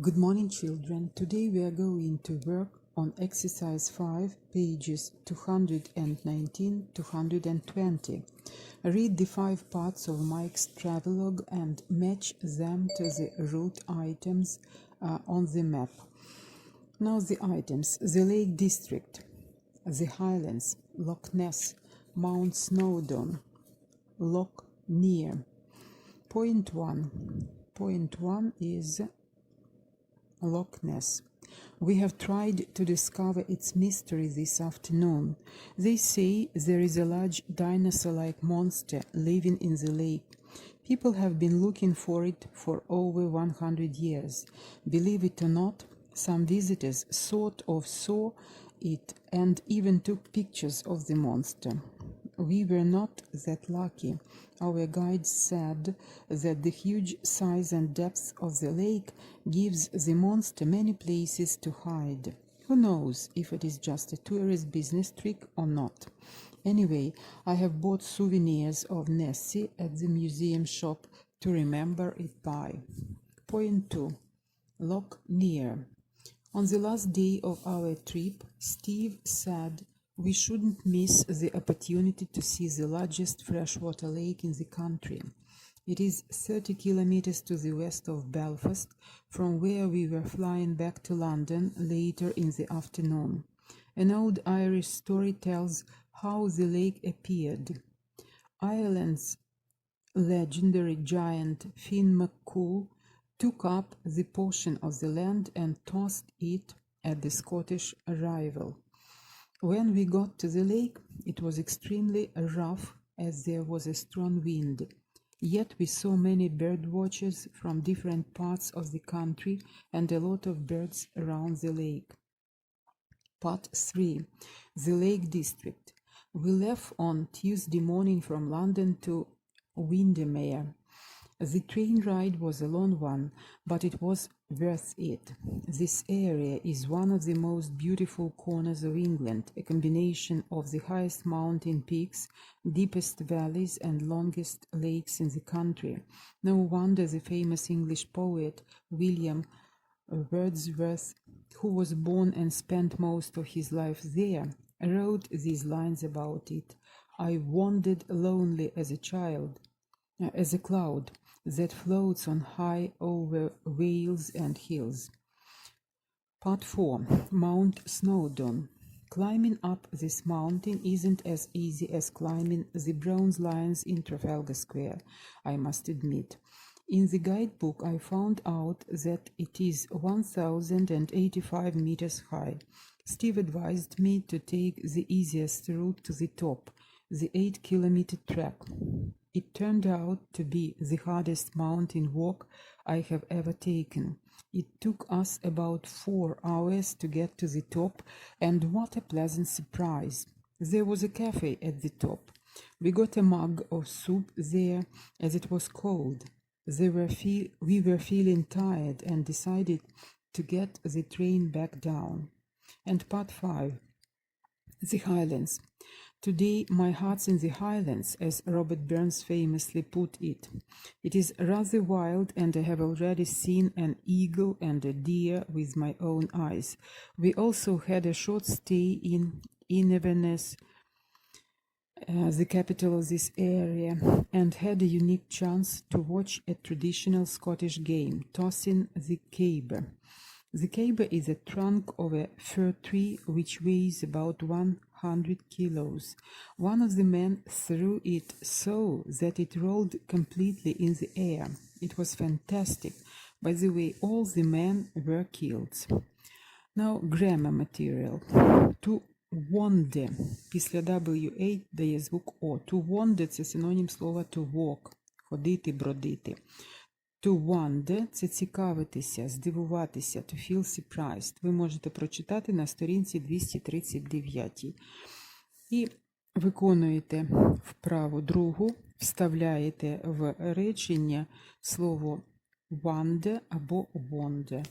Good morning, children. Today we are going to work on exercise 5, pages 219-220. Read the 5 parts of Mike's travelogue and match them to the route items on the map. Now the items: the Lake District, the Highlands, Loch Ness, Mount Snowdon, Loch Near. Point 1. Point 1 is Loch Ness. We have tried to discover its mystery this afternoon. They say there is a large dinosaur-like monster living in the lake. People have been looking for it for over 100 years. Believe it or not, some visitors sort of saw it and even took pictures of the monster. We were not that lucky. Our guide said that the huge size and depth of the lake gives the monster many places to hide. Who knows if it is just a tourist business trick or not? Anyway, I have bought souvenirs of Nessie at the museum shop to remember it by. Point 2. Loch Near. On the last day of our trip, Steve said we shouldn't miss the opportunity to see the largest freshwater lake in the country. It is 30 kilometers to the west of Belfast, from where we were flying back to London later in the afternoon. An old Irish story tells how the lake appeared. Ireland's legendary giant Finn McCool took up the portion of the land and tossed it at the Scottish arrival. When we got to the lake, it was extremely rough as there was a strong wind. Yet we saw many bird watchers from different parts of the country and a lot of birds around the lake. Part 3. The Lake District. We left on Tuesday morning from London to Windermere. The train ride was a long one, but it was worth it. This area is one of the most beautiful corners of England, a combination of the highest mountain peaks, deepest valleys, and longest lakes in the country. No wonder the famous English poet William Wordsworth, who was born and spent most of his life there, wrote these lines about it. I wandered lonely as a cloud that floats on high over vales and hills. Part 4. Mount Snowdon. Climbing up this mountain isn't as easy as climbing the bronze lions in Trafalgar Square, I must admit. In the guidebook I found out that it is 1,085 meters high. Steve advised me to take the easiest route to the top, the 8-kilometer track. It turned out to be the hardest mountain walk I have ever taken. It took us about 4 hours to get to the top, and what a pleasant surprise. There was a cafe at the top. We got a mug of soup there as it was cold. We were feeling tired and decided to get the train back down. And part 5. The Highlands. Today my heart's in the Highlands, as Robert Burns famously put it. It is rather wild, and I have already seen an eagle and a deer with my own eyes. We also had a short stay in Inverness, the capital of this area, and had a unique chance to watch a traditional Scottish game, tossing the caber. The caber is a trunk of a fir tree which weighs about 100 kilos. One of the men threw it so that it rolled completely in the air. It was fantastic. By the way, all the men were killed. Now, grammar material. To wander. Після WA дає звук О. To wander – це синонім слова to walk. Ходити, бродити. To wonder – це цікавитися, здивуватися, to feel surprised. Ви можете прочитати на сторінці 239. І виконуєте вправу другу, вставляєте в речення слово wonder або wonder.